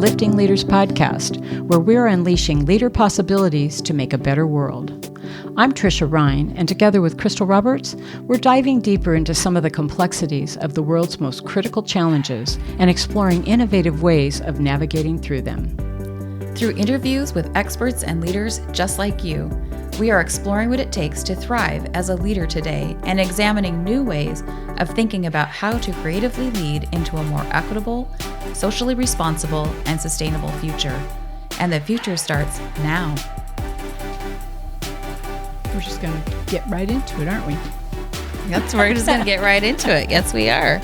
Lifting Leaders podcast, where we're unleashing leader possibilities to make a better world. I'm Tricia Ryan, and together with Crystal Roberts, we're diving deeper into some of the complexities of the world's most critical challenges and exploring innovative ways of navigating through them. Through interviews with experts and leaders just like you, we are exploring what it takes to thrive as a leader today and examining new ways of thinking about how to creatively lead into a more equitable, socially responsible, and sustainable future. And the future starts now. We're just going to get right into it, aren't we? We're just going to get right into it. Yes, we are.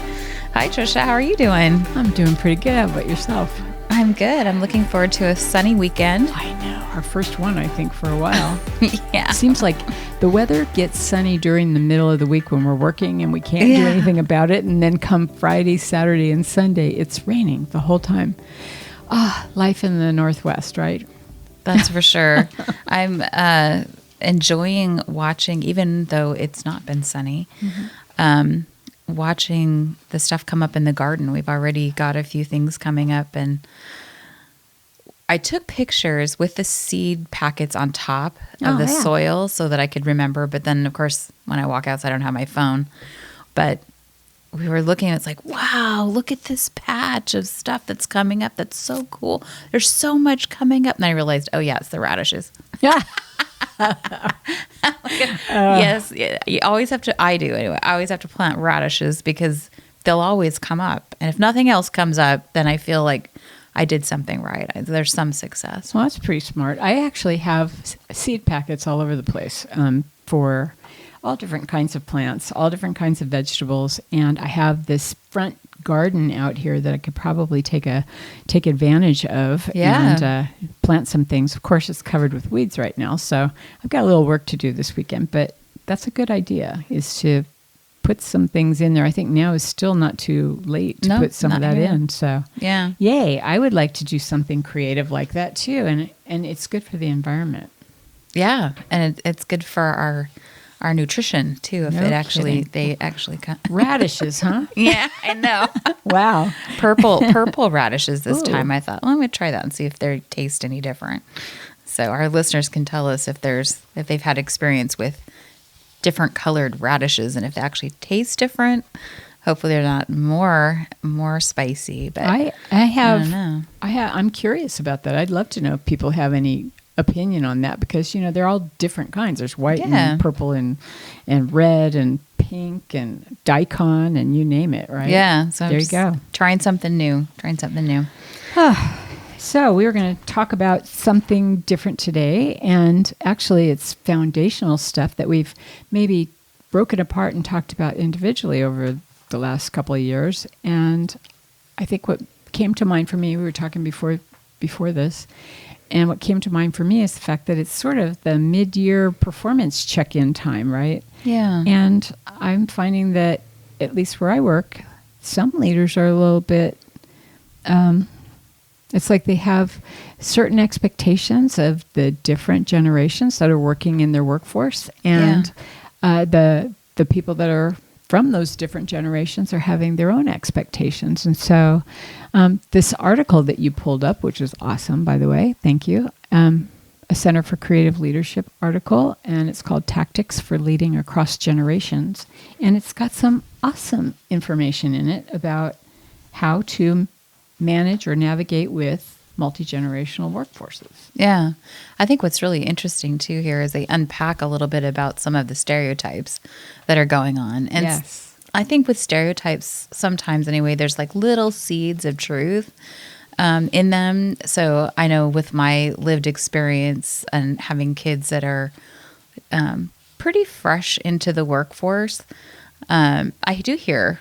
Hi, Tricia. How are you doing? I'm doing pretty good. How about yourself? I'm good. I'm looking forward to a sunny weekend. I know. Our first one, I think, for a while. Yeah. Seems like the weather gets sunny during the middle of the week when we're working and we can't do anything about it. And then come Friday, Saturday, and Sunday, it's raining the whole time. Life in the Northwest, right? That's for sure. I'm enjoying watching, even though it's not been sunny, watching the stuff come up in the garden. We've already got a few things coming up, and I took pictures with the seed packets on top of the soil so that I could remember. But then, of course, when I walk outside, I don't have my phone. But we were looking, and it's like, wow, look at this patch of stuff that's coming up. That's so cool. There's so much coming up. And I realized, oh, yeah, it's the radishes. Yeah. Yes. You always have to, I do anyway, I always have to plant radishes because they'll always come up. And if nothing else comes up, then I feel like I did something right. There's some success. Well, that's pretty smart. I actually have seed packets all over the place for all different kinds of plants, all different kinds of vegetables. And I have this front garden out here that I could probably take advantage of and plant some things. Of course, it's covered with weeds right now, so I've got a little work to do this weekend. But that's a good idea, is to put some things in there. I think now is still not too late to put some of that in. So yay! I would like to do something creative like that too, and it's good for the environment. Yeah, and it's good for our nutrition too. If they actually come. Radishes, huh? Yeah, I know. Wow, purple radishes this time. I thought, well, I'm going to try that and see if they taste any different. So our listeners can tell us if they've had experience with different colored radishes and if they actually taste different. Hopefully they're not more spicy. But I don't know. I'm curious about that. I'd love to know if people have any opinion on that, because they're all different kinds. There's white and purple and red and pink and daikon and you name it, right? Yeah. So there you go. Trying something new. So we were going to talk about something different today, and actually it's foundational stuff that we've maybe broken apart and talked about individually over the last couple of years. And I think what came to mind for me, we were talking before this, and what came to mind for me is the fact that it's sort of the mid-year performance check-in time, right? Yeah. And I'm finding that, at least where I work, some leaders are a little bit, it's like they have certain expectations of the different generations that are working in their workforce. And the people that are from those different generations are having their own expectations. And so this article that you pulled up, which is awesome, by the way, thank you, a Center for Creative Leadership article, and it's called Tactics for Leading Across Generations. And it's got some awesome information in it about how to manage or navigate with multi-generational workforces. Yeah. I think what's really interesting too here is they unpack a little bit about some of the stereotypes that are going on. And I think with stereotypes, sometimes anyway, there's like little seeds of truth in them. So I know with my lived experience and having kids that are pretty fresh into the workforce, I do hear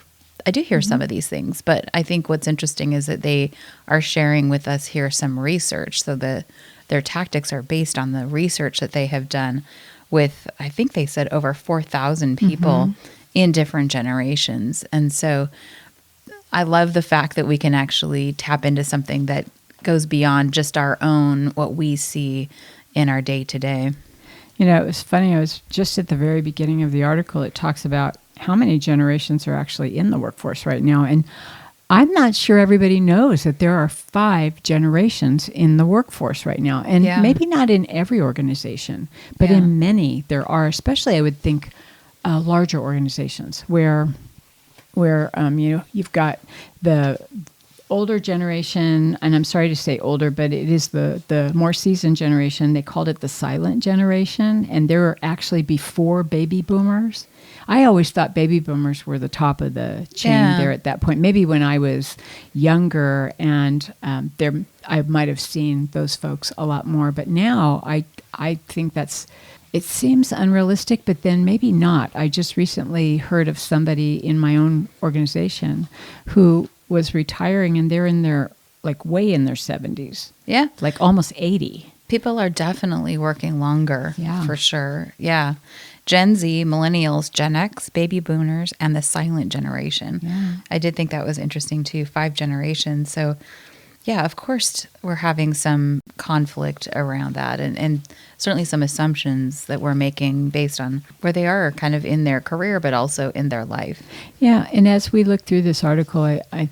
some of these things, but I think what's interesting is that they are sharing with us here some research. So their tactics are based on the research that they have done with, I think they said, over 4,000 people in different generations. And so I love the fact that we can actually tap into something that goes beyond just our own, what we see in our day to day. It was funny. I was just at the very beginning of the article. It talks about how many generations are actually in the workforce right now. And I'm not sure everybody knows that there are 5 generations in the workforce right now. And maybe not in every organization, but in many there are, especially I would think larger organizations where you've got the older generation, and I'm sorry to say older, but it is the more seasoned generation. They called it the silent generation, and they were actually before baby boomers. I always thought baby boomers were the top of the chain there at that point. Maybe when I was younger, and I might have seen those folks a lot more. But now I think it seems unrealistic, but then maybe not. I just recently heard of somebody in my own organization who was retiring, and they're in their way in their 70s. Yeah. Like almost 80. People are definitely working longer, for sure. Yeah. Gen Z, millennials, Gen X, baby boomers, and the silent generation. Yeah. I did think that was interesting too, 5 generations. So yeah, of course we're having some conflict around that and certainly some assumptions that we're making based on where they are kind of in their career, but also in their life. Yeah. And as we look through this article, I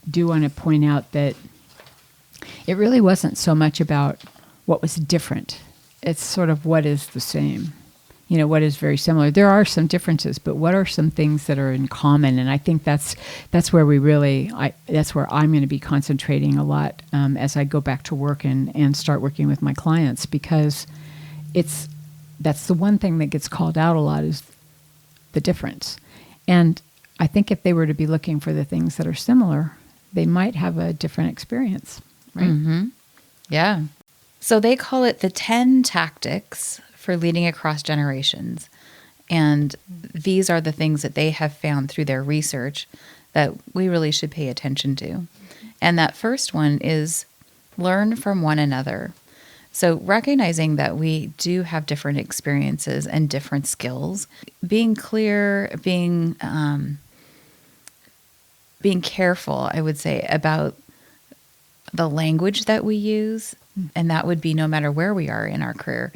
do want to point out that it really wasn't so much about what was different. It's sort of what is the same. What is very similar. There are some differences, but what are some things that are in common? And I think that's where that's where I'm going to be concentrating a lot as I go back to work and start working with my clients, because that's the one thing that gets called out a lot is the difference. And I think if they were to be looking for the things that are similar, they might have a different experience, right? Mm-hmm. Yeah. So they call it the 10 tactics for leading across generations. And these are the things that they have found through their research that we really should pay attention to. And that first one is learn from one another. So recognizing that we do have different experiences and different skills, being clear, being careful, I would say, about the language that we use. And that would be no matter where we are in our career.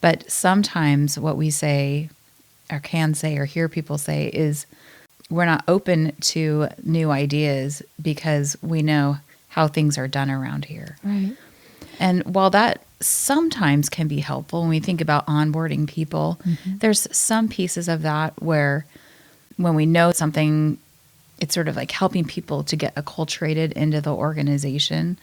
But sometimes what we say or can say or hear people say is we're not open to new ideas because we know how things are done around here. Right. And while that sometimes can be helpful when we think about onboarding people, there's some pieces of that where when we know something, it's sort of like helping people to get acculturated into the organization.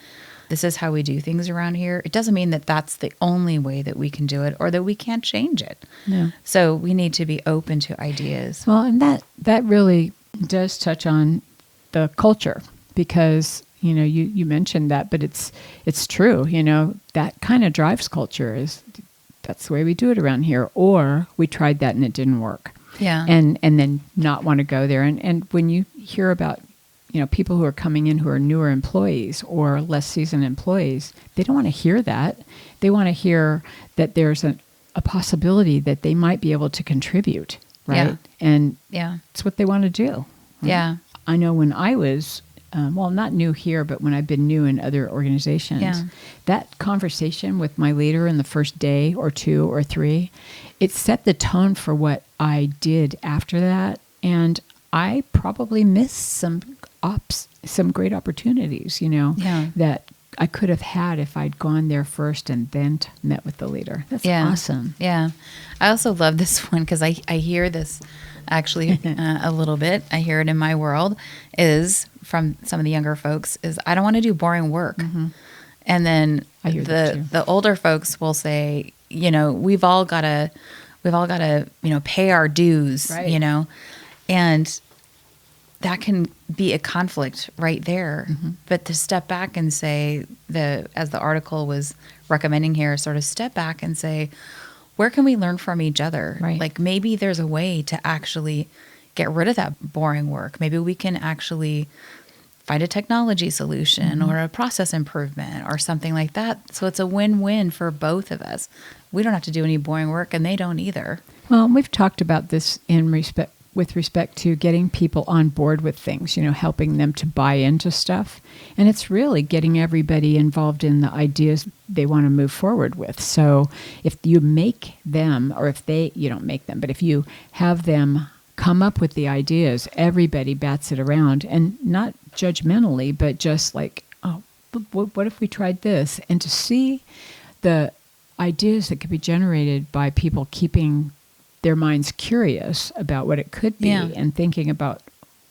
This is how we do things around here. It doesn't mean that that's the only way that we can do it or that we can't change it. Yeah. So we need to be open to ideas. Well, and that really does touch on the culture, because you mentioned that, but it's true. That kind of drives culture. Is that's the way we do it around here, or we tried that and it didn't work. Yeah. And then not want to go there. And when you hear about people who are coming in who are newer employees or less seasoned employees, they don't want to hear that. They want to hear that there's a possibility that they might be able to contribute, right? Yeah. And yeah, it's what they want to do. Right? Yeah. I know when I was, not new here, but when I've been new in other organizations, that conversation with my leader in the first day or 2 or 3, it set the tone for what I did after that. And I probably missed some great opportunities, that I could have had if I'd gone there first and then met with the leader. That's awesome. Yeah. I also love this one because I hear this actually a little bit. I hear it in my world is from some of the younger folks is I don't want to do boring work. Mm-hmm. And then the older folks will say, we've all got to, pay our dues, right. And that can be a conflict right there. Mm-hmm. But to step back and say, as the article was recommending here, sort of step back and say, where can we learn from each other? Right. Like maybe there's a way to actually get rid of that boring work. Maybe we can actually find a technology solution or a process improvement or something like that. So it's a win-win for both of us. We don't have to do any boring work and they don't either. Well, we've talked about this with respect to getting people on board with things, helping them to buy into stuff. And it's really getting everybody involved in the ideas they want to move forward with. So if you make them, or if you don't make them, but if you have them come up with the ideas, everybody bats it around, and not judgmentally, but just like, oh, what if we tried this? And to see the ideas that could be generated by people keeping their minds curious about what it could be and thinking about,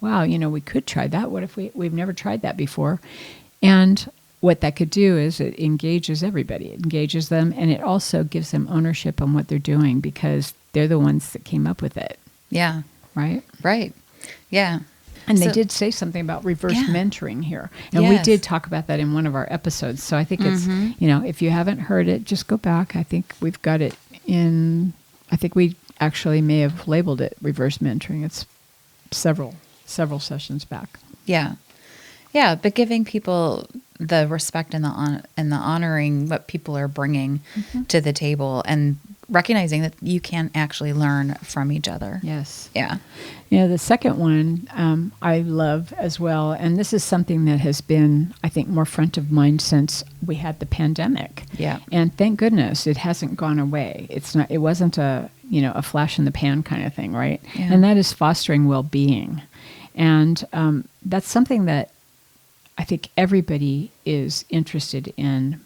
wow, we could try that. What if we've never tried that before? And what that could do is it engages everybody. It engages them, and it also gives them ownership on what they're doing because they're the ones that came up with it. Yeah. Right? Right. Yeah. And they did say something about reverse mentoring here. And we did talk about that in one of our episodes. So I think it's, if you haven't heard it, just go back. I think we've got it in, I think we actually may have labeled it reverse mentoring. It's several sessions back. Yeah. Yeah. But giving people the respect and the honoring what people are bringing to the table and recognizing that you can actually learn from each other. Yes. Yeah. The second one I love as well, and this is something that has been, I think, more front of mind since we had the pandemic. Yeah. And thank goodness it hasn't gone away. It wasn't a flash in the pan kind of thing, right? Yeah. And that is fostering well-being. And that's something that I think everybody is interested in.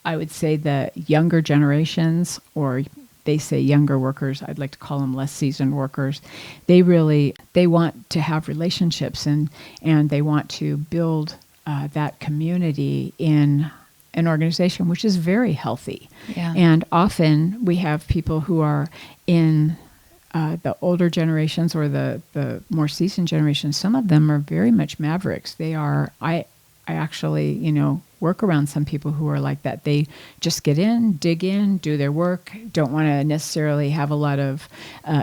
I would say the younger generations, or they say younger workers, I'd like to call them less seasoned workers. They want to have relationships and they want to build that community in an organization, which is very healthy. Yeah. And often we have people who are in the older generations or the more seasoned generations. Some of them are very much mavericks. They are, I actually, work around some people who are like that. They just get in, dig in, do their work, don't want to necessarily have a lot of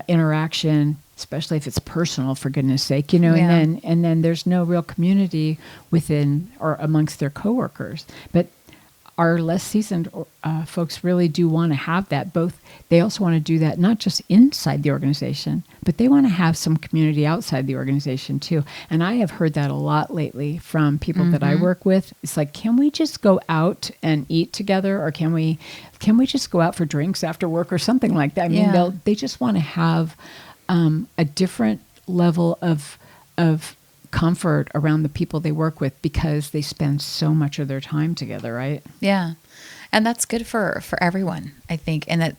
interaction, especially if it's personal, for goodness sake, and then there's no real community within or amongst their coworkers. But our less seasoned folks really do want to have that. They also want to do that not just inside the organization, but they want to have some community outside the organization too. And I have heard that a lot lately from people that I work with. It's like, can we just go out and eat together, or can we just go out for drinks after work or something like that? I mean, they just want to have a different level of comfort around the people they work with because they spend so much of their time together, right? Yeah. And that's good for everyone, I think. And that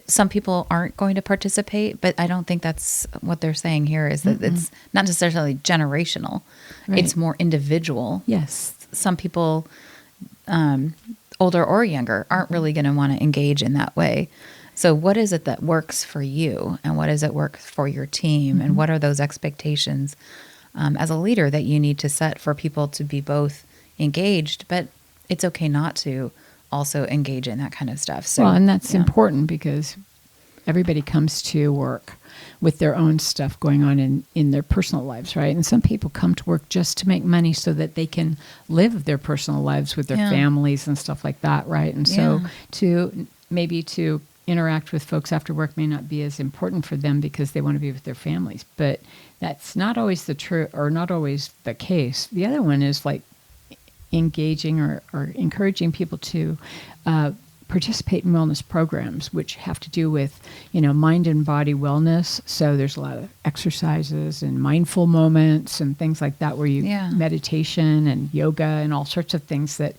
some people aren't going to participate, but I don't think that's what they're saying here is that it's not necessarily generational. Right. It's more individual. Yes. Some people, older or younger, aren't really going to want to engage in that way. So what is it that works for you, and what does it work for your team? And what are those expectations as a leader that you need to set for people to be both engaged, but it's okay not to also engage in that kind of stuff. So, and that's important because everybody comes to work with their own stuff going on in their personal lives, right? And some people come to work just to make money so that they can live their personal lives with their families and stuff like that, right? And so to interact with folks after work may not be as important for them because they want to be with their families. But that's not always the true, or not always the case. The other one is like engaging or encouraging people to participate in wellness programs, which have to do with, mind and body wellness. So there's a lot of exercises and mindful moments and things like that where you meditation and yoga and all sorts of things that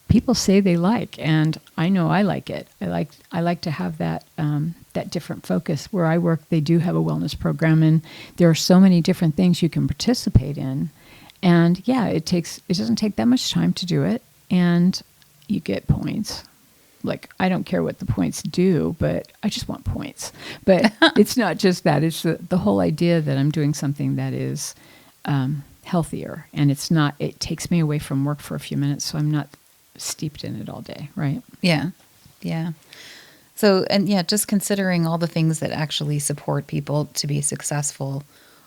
people say they like, and I know I like it. I like to have that that different focus. Where I work, they do have a wellness program, and there are so many different things you can participate in. And it doesn't take that much time to do it, and you get points. Like, I don't care what the points do, but I just want points. But it's not just that; it's the whole idea that I'm doing something that is healthier, and it's not. It takes me away from work for a few minutes, so I'm not steeped in it all day, right? Yeah. So, just considering all the things that actually support people to be successful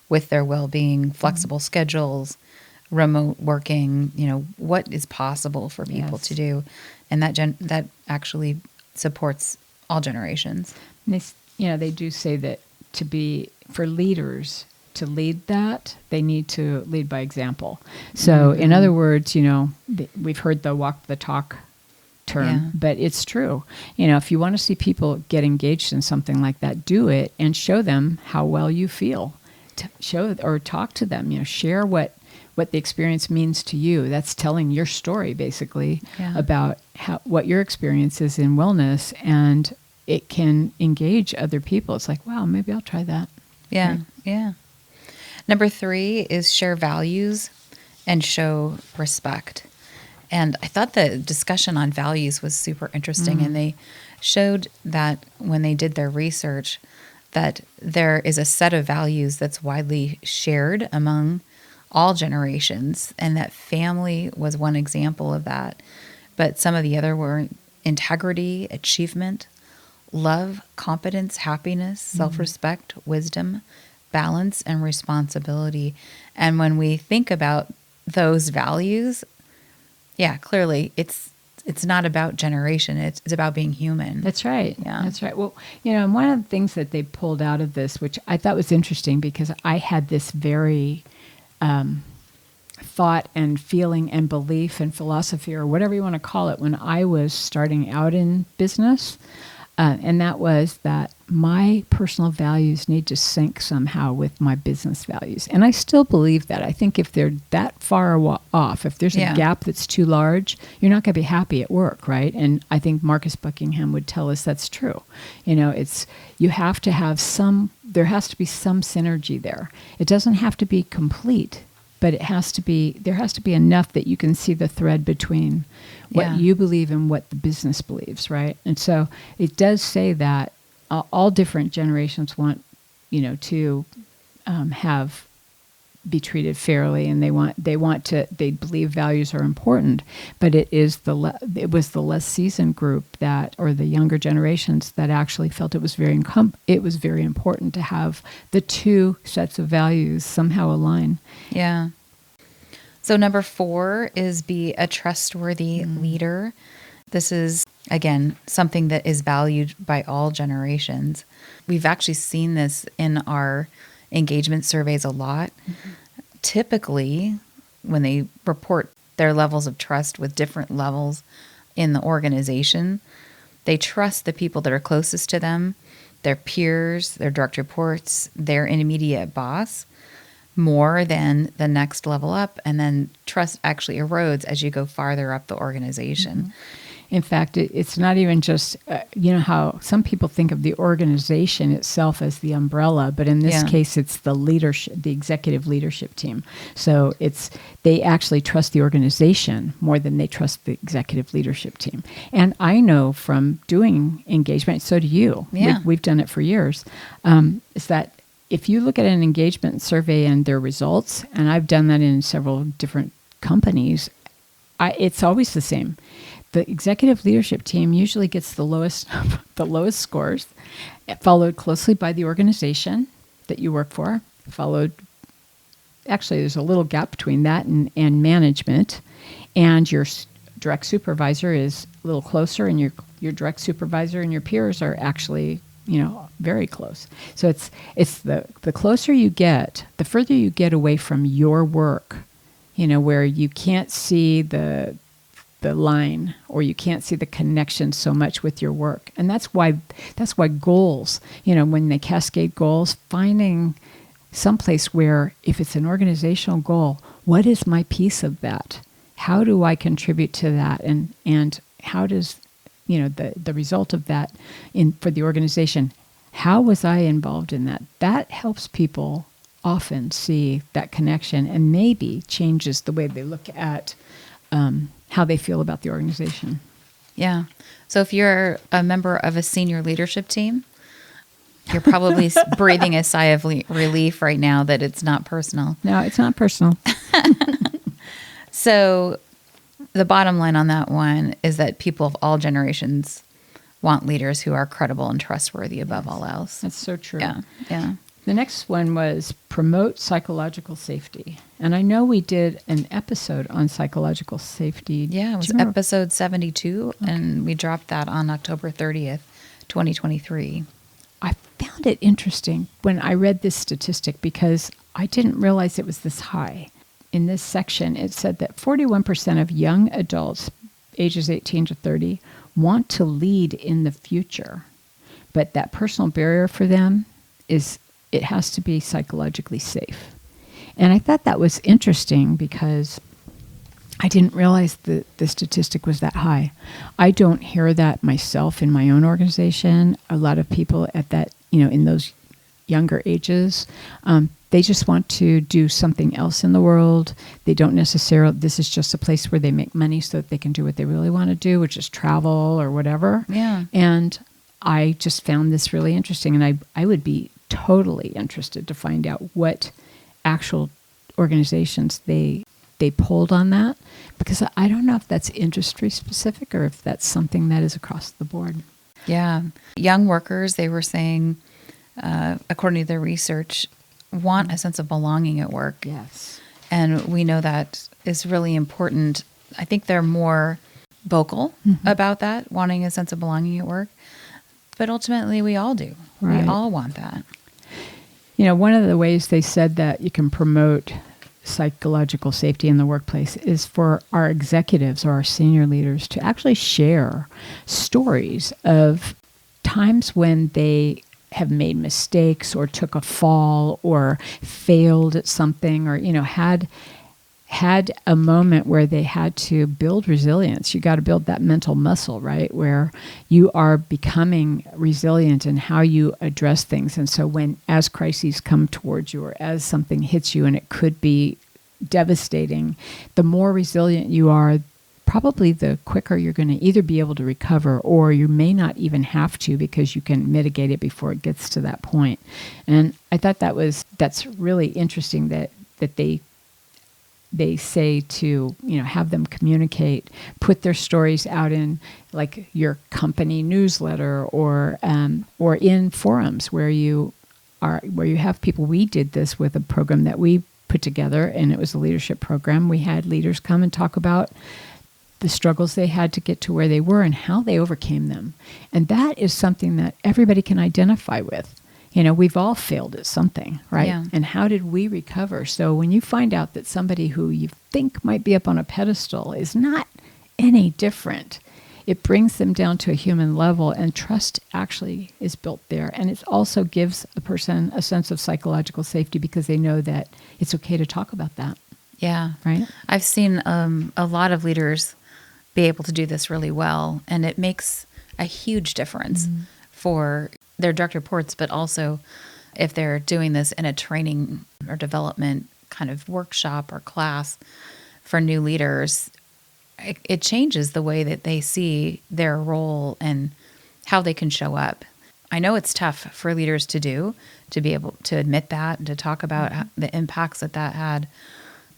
with their well-being, flexible schedules, remote working, what is possible for people to do. And that actually supports all generations. And they do say that for leaders to lead that, they need to lead by example. So in other words, we've heard the walk the talk term, but it's true. If you want to see people get engaged in something like that, do it and show them how well you feel. Show or talk to them. Share what the experience means to you. That's telling your story, basically, about what your experience is in wellness, and it can engage other people. It's like, wow, maybe I'll try that. Yeah, right? Yeah. Number 3 is share values and show respect. And I thought the discussion on values was super interesting. And they showed that when they did their research, that there is a set of values that's widely shared among all generations, and that family was one example of that. But some of the other were integrity, achievement, love, competence, happiness, self-respect, wisdom, balance, and responsibility. And when we think about those values, clearly it's not about generation. It's about being human. That's right. Yeah. That's right. Well, and one of the things that they pulled out of this, which I thought was interesting, because I had this very thought and feeling and belief and philosophy, or whatever you want to call it, when I was starting out in business. And that was that my personal values need to sync somehow with my business values. And I still believe that. I think if they're that far off, if there's a gap that's too large, you're not going to be happy at work, right? And I think Marcus Buckingham would tell us that's true. You have to have there has to be some synergy there. It doesn't have to be complete, but there has to be enough that you can see the thread between what you believe and what the business believes, right? And so it does say that all different generations want, to be treated fairly, and they believe values are important. But it was the less seasoned group or the younger generations that actually felt it was very important to have the two sets of values somehow align. Yeah. So number 4 is be a trustworthy leader. This is, again, something that is valued by all generations. We've actually seen this in our engagement surveys a lot. Typically, when they report their levels of trust with different levels in the organization, they trust the people that are closest to them, their peers, their direct reports, their intermediate boss, more than the next level up, and then trust actually erodes as you go farther up the organization. In fact, it's not even just, how some people think of the organization itself as the umbrella, but in this case, it's the leadership, the executive leadership team. So they actually trust the organization more than they trust the executive leadership team. And I know from doing engagement, so do you. Yeah. We've done it for years, is that if you look at an engagement survey and their results, and I've done that in several different companies, it's always the same. The executive leadership team usually gets the lowest scores, followed closely by the organization that you work for, actually there's a little gap between that and management, and your direct supervisor is a little closer, and your direct supervisor and your peers are actually very close. So it's the closer you get, the further you get away from your work, where you can't see the line, or you can't see the connection so much with your work. And that's why goals, when they cascade goals, finding someplace where, if it's an organizational goal, what is my piece of that? How do I contribute to that? And how does the result of that for the organization, how was I involved in that? That helps people often see that connection, and maybe changes the way they look at how they feel about the organization. Yeah. So if you're a member of a senior leadership team, you're probably breathing a sigh of relief right now that it's not personal. No, it's not personal. So the bottom line on that one is that people of all generations want leaders who are credible and trustworthy above all else. That's so true. Yeah. The next one was promote psychological safety. And I know we did an episode on psychological safety. Yeah, it was episode 72, and we dropped that on October 30th, 2023. I found it interesting when I read this statistic, because I didn't realize it was this high. In this section, it said that 41% of young adults ages 18 to 30 want to lead in the future, but that personal barrier for them is it has to be psychologically safe. And I thought that was interesting because I didn't realize that the statistic was that high. I don't hear that myself in my own organization. A lot of people at that, in those younger ages, they just want to do something else in the world. They don't necessarily, this is just a place where they make money so that they can do what they really want to do, which is travel or whatever. Yeah. And I just found this really interesting. And I would be totally interested to find out what actual organizations they pulled on that, because I don't know if that's industry specific or if that's something that is across the board. Yeah. Young workers, they were saying, according to their research, want a sense of belonging at work. Yes. And we know that is really important. I think they're more vocal about that, wanting a sense of belonging at work. But ultimately, we all do. Right. We all want that. One of the ways they said that you can promote psychological safety in the workplace is for our executives or our senior leaders to actually share stories of times when they have made mistakes or took a fall or failed at something or, had a moment where they had to build resilience. You got to build that mental muscle, right? Where you are becoming resilient in how you address things. And so as crises come towards you or as something hits you and it could be devastating, the more resilient you are, probably the quicker you're going to either be able to recover or you may not even have to because you can mitigate it before it gets to that point. And I thought that's really interesting that they say to, have them communicate, put their stories out in like your company newsletter or in forums where you have people. We did this with a program that we put together, and it was a leadership program. We had leaders come and talk about the struggles they had to get to where they were and how they overcame them. And that is something that everybody can identify with. We've all failed at something, right? Yeah. And how did we recover? So when you find out that somebody who you think might be up on a pedestal is not any different, it brings them down to a human level, and trust actually is built there. And it also gives a person a sense of psychological safety because they know that it's okay to talk about that. Yeah. Right? I've seen a lot of leaders be able to do this really well, and it makes a huge difference for their direct reports, but also if they're doing this in a training or development kind of workshop or class for new leaders, it changes the way that they see their role and how they can show up. I know it's tough for leaders to do, to be able to admit that and to talk about the impacts that had,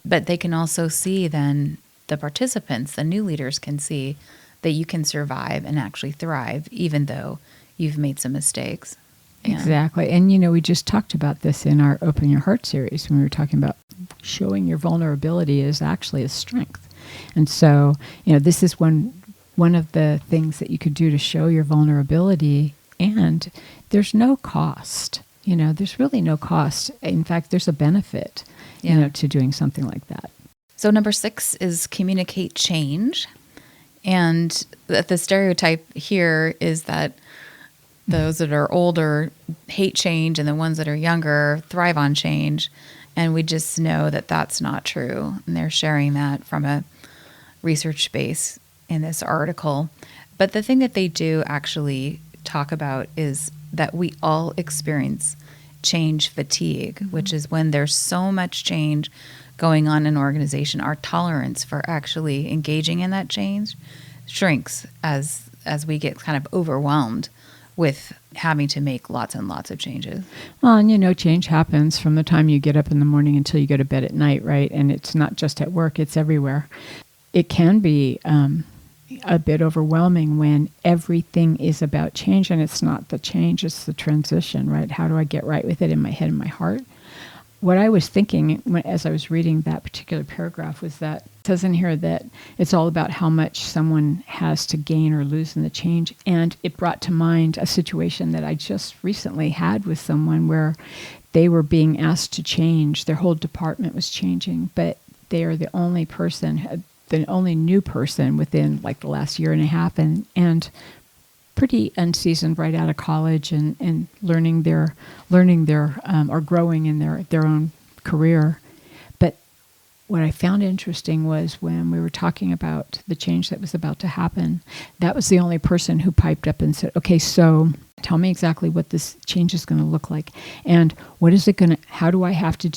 but they can also see then the participants, the new leaders can see that you can survive and actually thrive even though you've made some mistakes. Yeah. Exactly. And, we just talked about this in our Open Your Heart series when we were talking about showing your vulnerability is actually a strength. And so, this is one of the things that you could do to show your vulnerability, and there's no cost. There's really no cost. In fact, there's a benefit, to doing something like that. So number 6 is communicate change. And the stereotype here is that those that are older hate change and the ones that are younger thrive on change. And we just know that that's not true. And they're sharing that from a research base in this article. But the thing that they do actually talk about is that we all experience change fatigue, which is when there's so much change going on in an organization, our tolerance for actually engaging in that change shrinks as we get kind of overwhelmed with having to make lots and lots of changes. Well, and change happens from the time you get up in the morning until you go to bed at night, right? And it's not just at work, it's everywhere. It can be a bit overwhelming when everything is about change, and it's not the change, it's the transition, right? How do I get right with it in my head and my heart? What I was thinking as I was reading that particular paragraph was that it says in here that it's all about how much someone has to gain or lose in the change. And it brought to mind a situation that I just recently had with someone where they were being asked to change. Their whole department was changing, but they are the only person the only new person within like the last year and a half, and pretty unseasoned right out of college, and learning their or growing in their own career. But what I found interesting was when we were talking about the change that was about to happen, that was the only person who piped up and said, okay, so tell me exactly what this change is going to look like, and what is it going to, what do I have to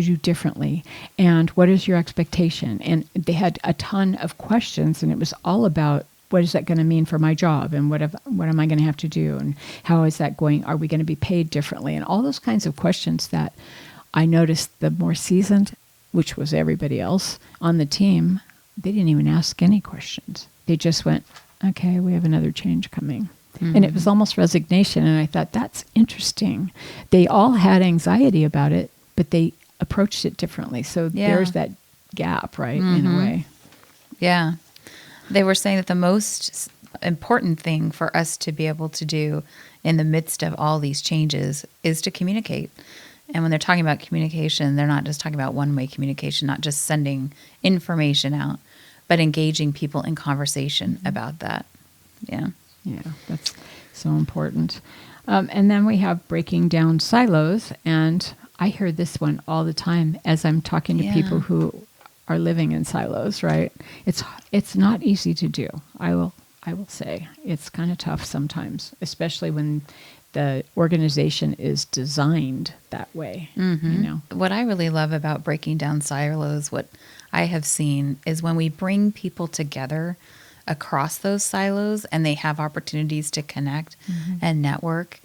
do differently, and what is your expectation? And they had a ton of questions, and it was all about, what is that going to mean for my job, and what am I going to have to do, and how is that going? Are we going to be paid differently? And all those kinds of questions that I noticed the more seasoned, which was everybody else on the team, they didn't even ask any questions. They just went, okay, we have another change coming. Mm-hmm. And it was almost resignation. And I thought, that's interesting. They all had anxiety about it, but they approached it differently. So there's that gap, right, in a way. Yeah. They were saying that the most important thing for us to be able to do in the midst of all these changes is to communicate. And when they're talking about communication, they're not just talking about one-way communication, not just sending information out, but engaging people in conversation about that. Yeah. Yeah, that's so important. And then we have breaking down silos. And I hear this one all the time as I'm talking to people who are living in silos, right? It's not easy to do. I will say it's kind of tough sometimes, especially when the organization is designed that way. Mm-hmm. You know, what I really love about breaking down silos, what I have seen, is when we bring people together across those silos and they have opportunities to connect and network,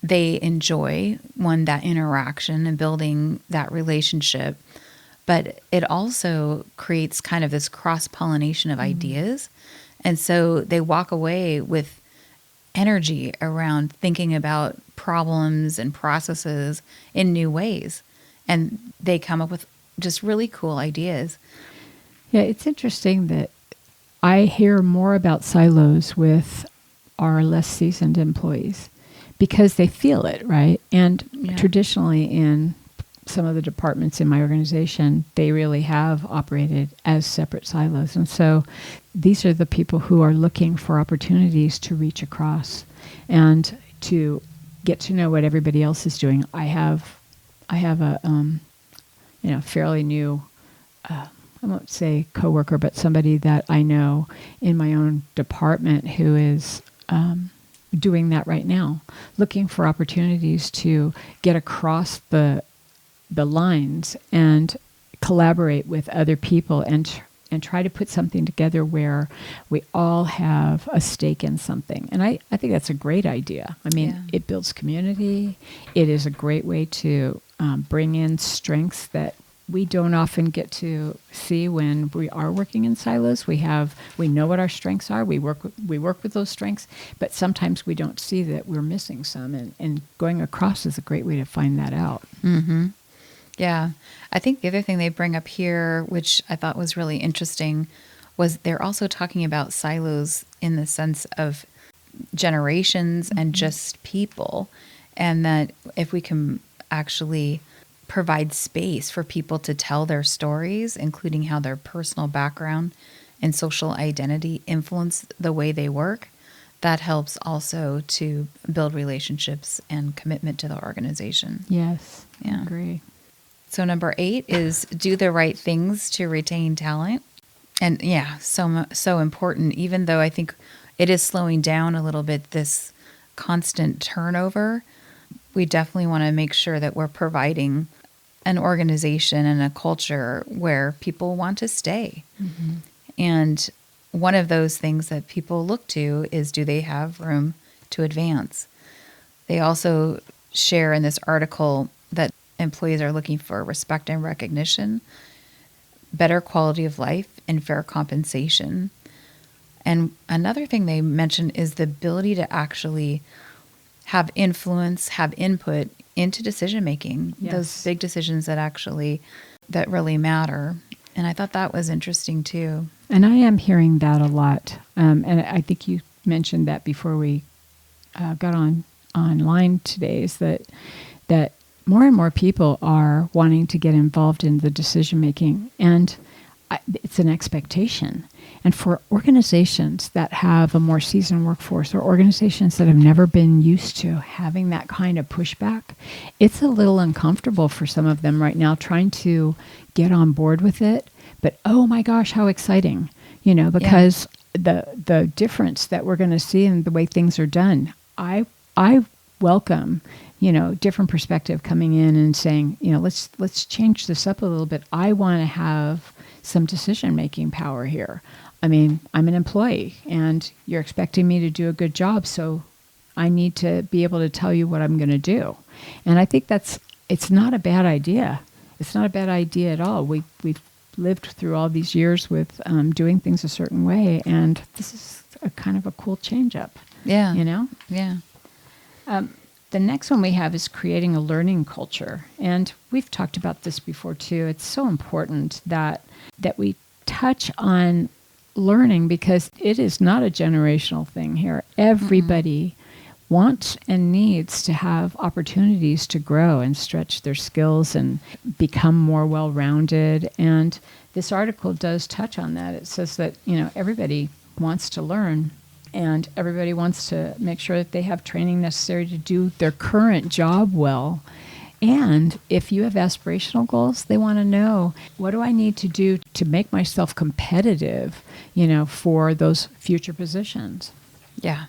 they enjoy that interaction and building that relationship. But it also creates kind of this cross-pollination of ideas. And so they walk away with energy around thinking about problems and processes in new ways. And they come up with just really cool ideas. Yeah, it's interesting that I hear more about silos with our less seasoned employees because they feel it, right? And traditionally in some of the departments in my organization, they really have operated as separate silos. And so these are the people who are looking for opportunities to reach across and to get to know what everybody else is doing. I have a fairly new, I won't say coworker, but somebody that I know in my own department who is doing that right now, looking for opportunities to get across the lines and collaborate with other people and try to put something together where we all have a stake in something. And I think that's a great idea. I mean, it builds community. It is a great way to bring in strengths that we don't often get to see when we are working in silos. We know what our strengths are. We work with those strengths, but sometimes we don't see that we're missing some. And going across is a great way to find that out. Mm-hmm. Yeah. I think the other thing they bring up here, which I thought was really interesting, was they're also talking about silos in the sense of generations and just people. And that if we can actually provide space for people to tell their stories, including how their personal background and social identity influence the way they work, that helps also to build relationships and commitment to the organization. Yes, yeah. I agree. So number 8 is do the right things to retain talent. And so important, even though I think it is slowing down a little bit, this constant turnover. We definitely want to make sure that we're providing an organization and a culture where people want to stay. Mm-hmm. And one of those things that people look to is, do they have room to advance? They also share in this article that employees are looking for respect and recognition, better quality of life, and fair compensation. And another thing they mention is the ability to actually have influence, have input into decision making, those big decisions that really matter. And I thought that was interesting too. And I am hearing that a lot. And I think you mentioned that before we got online today, is that more and more people are wanting to get involved in the decision making. And it's an expectation. And for organizations that have a more seasoned workforce or organizations that have never been used to having that kind of pushback, it's a little uncomfortable for some of them right now trying to get on board with it. But oh my gosh, how exciting, because the difference that we're going to see in the way things are done, I welcome, different perspective coming in and saying, let's change this up a little bit. I want to have some decision-making power here. I mean, I'm an employee and you're expecting me to do a good job, so I need to be able to tell you what I'm going to do. And I think it's not a bad idea. It's not a bad idea at all. We've lived through all these years with doing things a certain way, and this is a kind of a cool change-up. Yeah. Yeah. The next one we have is creating a learning culture. And we've talked about this before too. It's so important that we touch on learning because it is not a generational thing here. Everybody wants and needs to have opportunities to grow and stretch their skills and become more well-rounded. And this article does touch on that. It says that, everybody wants to learn. And everybody wants to make sure that they have training necessary to do their current job well. And if you have aspirational goals, they want to know, what do I need to do to make myself competitive, for those future positions? Yeah.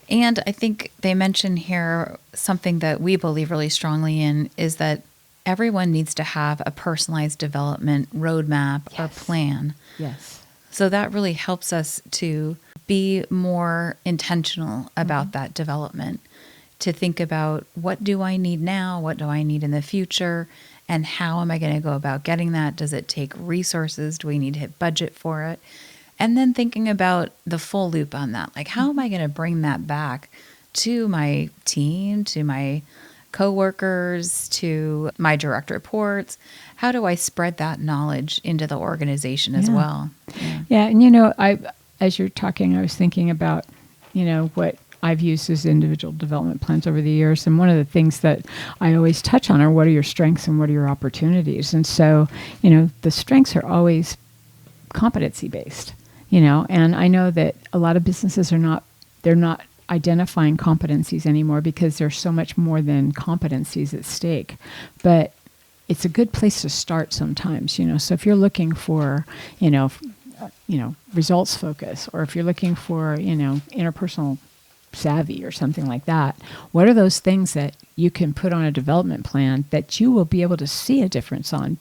And I think they mention here something that we believe really strongly in is that everyone needs to have a personalized development roadmap or plan. Yes. So that really helps us to be more intentional about that development, to think about what do I need now, what do I need in the future, and how am I going to go about getting that? Does it take resources? Do we need to hit budget for it? And then thinking about the full loop on that, like how am I going to bring that back to my team, to my coworkers, to my direct reports? How do I spread that knowledge into the organization as well? Yeah, and as you're talking, I was thinking about, what I've used as individual development plans over the years. And one of the things that I always touch on are what are your strengths and what are your opportunities. And so, the strengths are always competency-based, and I know that a lot of businesses they're not identifying competencies anymore because there's so much more than competencies at stake. But it's a good place to start sometimes, So if you're looking for, results focus, or if you're looking for, interpersonal savvy or something like that, what are those things that you can put on a development plan that you will be able to see a difference on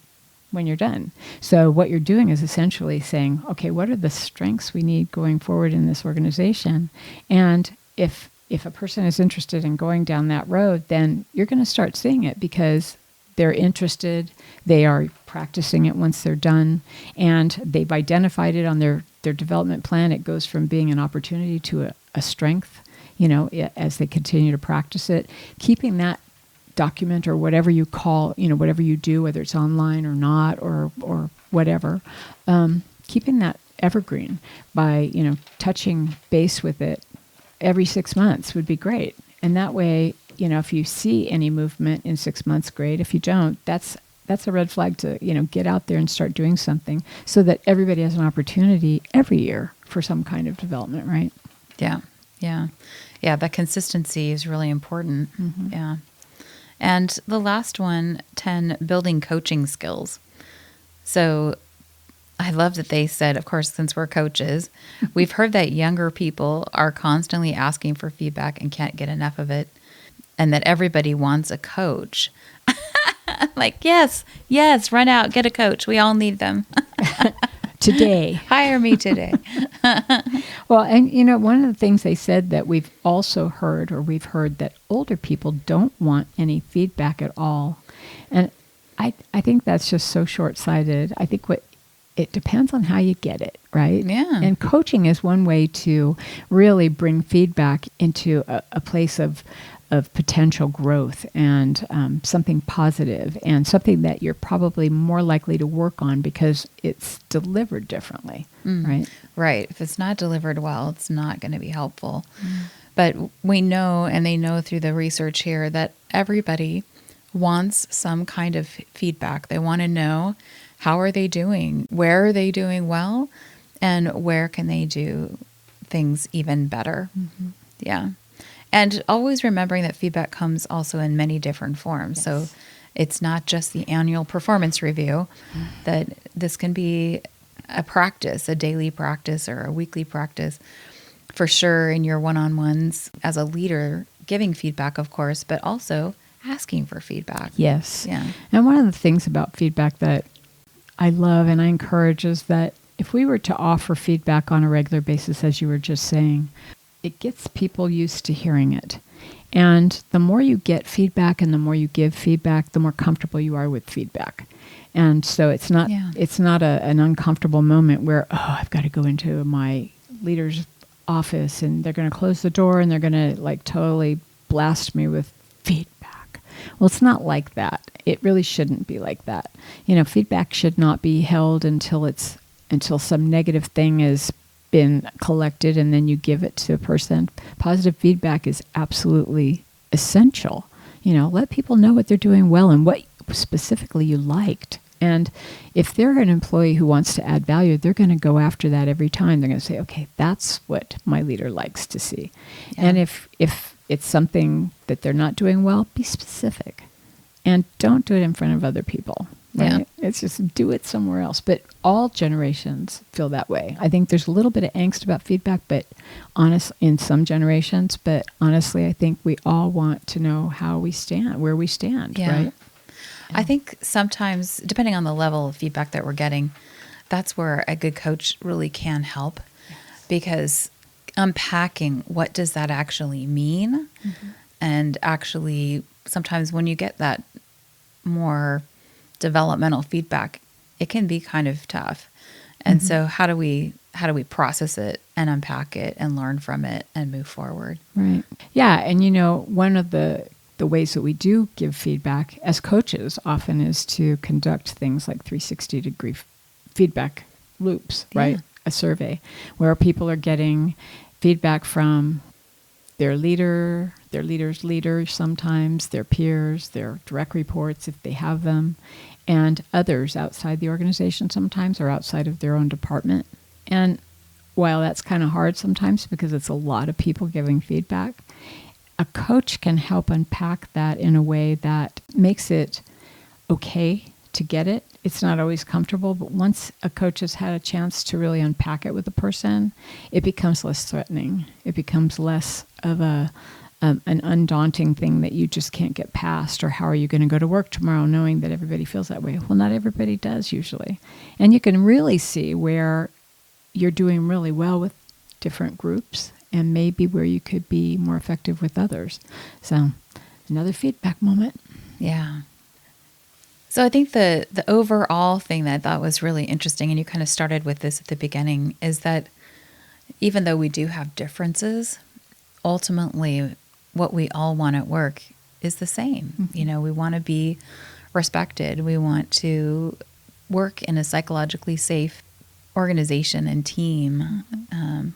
when you're done? So what you're doing is essentially saying, okay, what are the strengths we need going forward in this organization? And if a person is interested in going down that road, then you're going to start seeing it because they're interested, they are practicing it once they're done, and they've identified it on their development plan. It goes from being an opportunity to a strength, as they continue to practice it. Keeping that document or whatever you call, whatever you do, whether it's online or not or whatever, keeping that evergreen by, touching base with it every 6 months would be great. And that way, if you see any movement in 6 months, great. If you don't, that's a red flag to, get out there and start doing something so that everybody has an opportunity every year for some kind of development, right? Yeah. Yeah. Yeah. That consistency is really important. Mm-hmm. Yeah. And the last one, 10, building coaching skills. So I love that they said, of course, since we're coaches, we've heard that younger people are constantly asking for feedback and can't get enough of it, and that everybody wants a coach. Like, yes, run out, get a coach. We all need them. Today. Hire me today. Well, and one of the things they said that we've heard that older people don't want any feedback at all. And I think that's just so short-sighted. I think it depends on how you get it, right? Yeah. And coaching is one way to really bring feedback into a place of potential growth and something positive and something that you're probably more likely to work on because it's delivered differently, right? Right. If it's not delivered well, it's not going to be helpful. But we know, and they know through the research here, that everybody wants some kind of feedback. They want to know how are they doing? Where are they doing well? And where can they do things even better? Mm-hmm. Yeah. And always remembering that feedback comes also in many different forms. Yes. So it's not just the annual performance review, that this can be a practice, a daily practice or a weekly practice, for sure, in your one-on-ones as a leader, giving feedback, of course, but also asking for feedback. Yes. Yeah. And one of the things about feedback that I love and I encourage is that if we were to offer feedback on a regular basis, as you were just saying, it gets people used to hearing it. And the more you get feedback and the more you give feedback, the more comfortable you are with feedback. And so it's not an uncomfortable moment where, I've got to go into my leader's office and they're going to close the door and they're going to like totally blast me with feedback. Well, it's not like that. It really shouldn't be like that. Feedback should not be held until some negative thing has been collected and then you give it to a person. Positive feedback is absolutely essential. Let people know what they're doing well and what specifically you liked. And if they're an employee who wants to add value, they're going to go after that every time. They're going to say, okay, that's what my leader likes to see. Yeah. And if it's something that they're not doing well, be specific. And don't do it in front of other people. Right? Yeah. It's just do it somewhere else. But all generations feel that way. I think there's a little bit of angst about feedback, but in some generations. But honestly, I think we all want to know how we stand, where we stand, right? I think sometimes, depending on the level of feedback that we're getting, that's where a good coach really can help. Yes. Because unpacking what does that actually mean, mm-hmm. and actually sometimes when you get that more developmental feedback, it can be kind of tough. And mm-hmm. so how do we process it and unpack it and learn from it and move forward? Right. Yeah. And one of the ways that we do give feedback as coaches often is to conduct things like 360-degree feedback loops, right? A survey where people are getting feedback from their leader, their leader's leader, sometimes their peers, their direct reports if they have them, and others outside the organization sometimes or outside of their own department. And while that's kind of hard sometimes because it's a lot of people giving feedback, a coach can help unpack that in a way that makes it okay to get it. It's not always comfortable, but once a coach has had a chance to really unpack it with a person, it becomes less threatening. It becomes less of an undaunting thing that you just can't get past, or how are you going to go to work tomorrow knowing that everybody feels that way? Well, not everybody does usually. And you can really see where you're doing really well with different groups and maybe where you could be more effective with others. So another feedback moment. Yeah. So I think the overall thing that I thought was really interesting, and you kind of started with this at the beginning, is that even though we do have differences, ultimately what we all want at work is the same. Mm-hmm. We want to be respected. We want to work in a psychologically safe organization and team. Mm-hmm.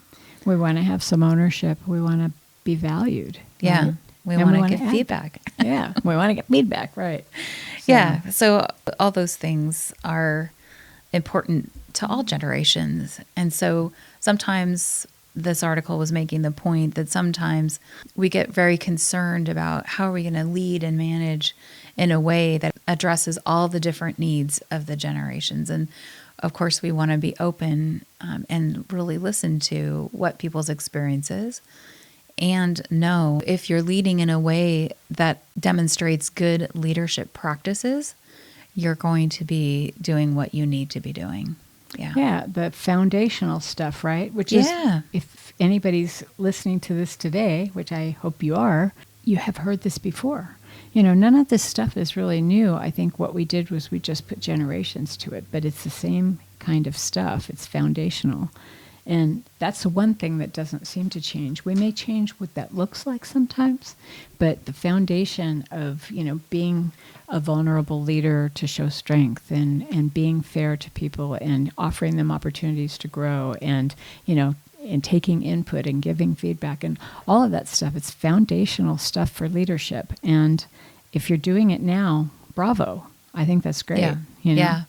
We want to have some ownership. We want to be valued. Yeah. Right? We want to get feedback. Yeah. We want to get feedback. Right. So. Yeah. So all those things are important to all generations. And so sometimes this article was making the point that sometimes we get very concerned about how are we going to lead and manage in a way that addresses all the different needs of the generations. And of course, we want to be open and really listen to what people's experience is, and know if you're leading in a way that demonstrates good leadership practices, you're going to be doing what you need to be doing. Yeah. Yeah, the foundational stuff, right? Which is, if anybody's listening to this today, which I hope you are, you have heard this before. None of this stuff is really new. I think what we did was we just put generations to it, but it's the same kind of stuff. It's foundational. And that's the one thing that doesn't seem to change. We may change what that looks like sometimes, but the foundation of, being a vulnerable leader to show strength and being fair to people and offering them opportunities to grow and, and taking input and giving feedback and all of that stuff. It's foundational stuff for leadership. And if you're doing it now, bravo. I think that's great. Yeah. Yeah.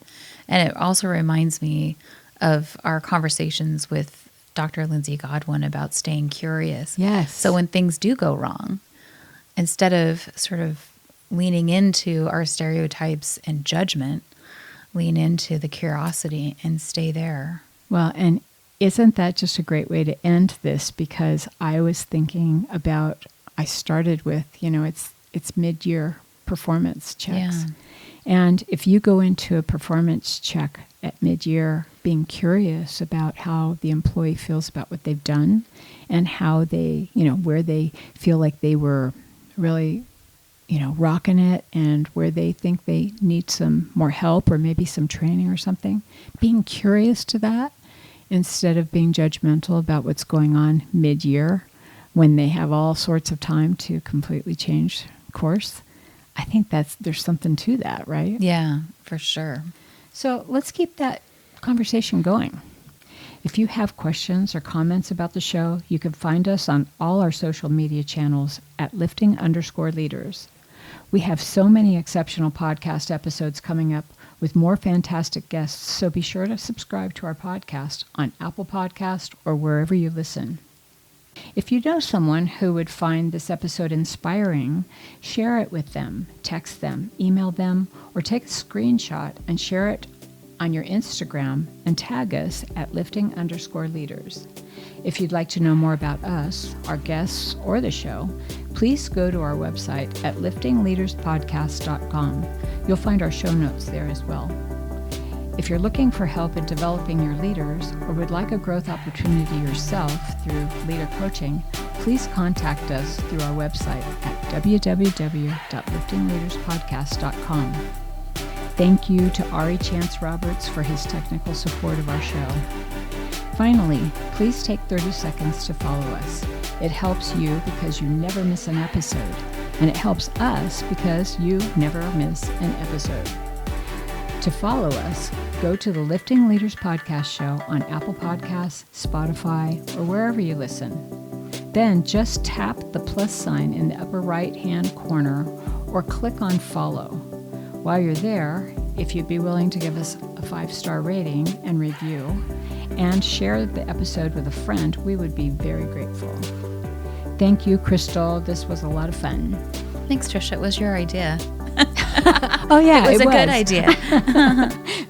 And it also reminds me of our conversations with Dr. Lindsay Godwin about staying curious. Yes. So when things do go wrong, instead of sort of leaning into our stereotypes and judgment, lean into the curiosity and stay there. Well, and isn't that just a great way to end this? Because I was thinking about, I started with, it's mid-year performance checks. Yeah. And if you go into a performance check at mid-year being curious about how the employee feels about what they've done and how they, where they feel like they were really, rocking it and where they think they need some more help or maybe some training or something, being curious to that instead of being judgmental about what's going on mid-year when they have all sorts of time to completely change course. I think there's something to that, right? Yeah, for sure. So let's keep that conversation going. If you have questions or comments about the show, you can find us on all our social media channels at lifting_leaders. We have so many exceptional podcast episodes coming up with more fantastic guests, so be sure to subscribe to our podcast on Apple Podcast or wherever you listen. If you know someone who would find this episode inspiring, share it with them, text them, email them, or take a screenshot and share it on your Instagram and tag us at lifting_leaders. If you'd like to know more about us, our guests, or the show, please go to our website at liftingleaderspodcast.com. You'll find our show notes there as well. If you're looking for help in developing your leaders or would like a growth opportunity yourself through leader coaching, please contact us through our website at www.liftingleaderspodcast.com. Thank you to Ari Chance Roberts for his technical support of our show. Finally, please take 30 seconds to follow us. It helps you because you never miss an episode, and it helps us because you never miss an episode. To follow us, go to the Lifting Leaders Podcast Show on Apple Podcasts, Spotify, or wherever you listen. Then just tap the plus sign in the upper right-hand corner or click on follow. While you're there, if you'd be willing to give us a 5-star rating and review and share the episode with a friend, we would be very grateful. Thank you, Crystal. This was a lot of fun. Thanks, Trisha. It was your idea. Oh, yeah, it was a good idea.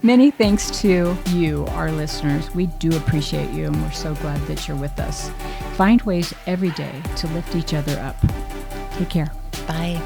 Many thanks to you, our listeners. We do appreciate you, and we're so glad that you're with us. Find ways every day to lift each other up. Take care. Bye.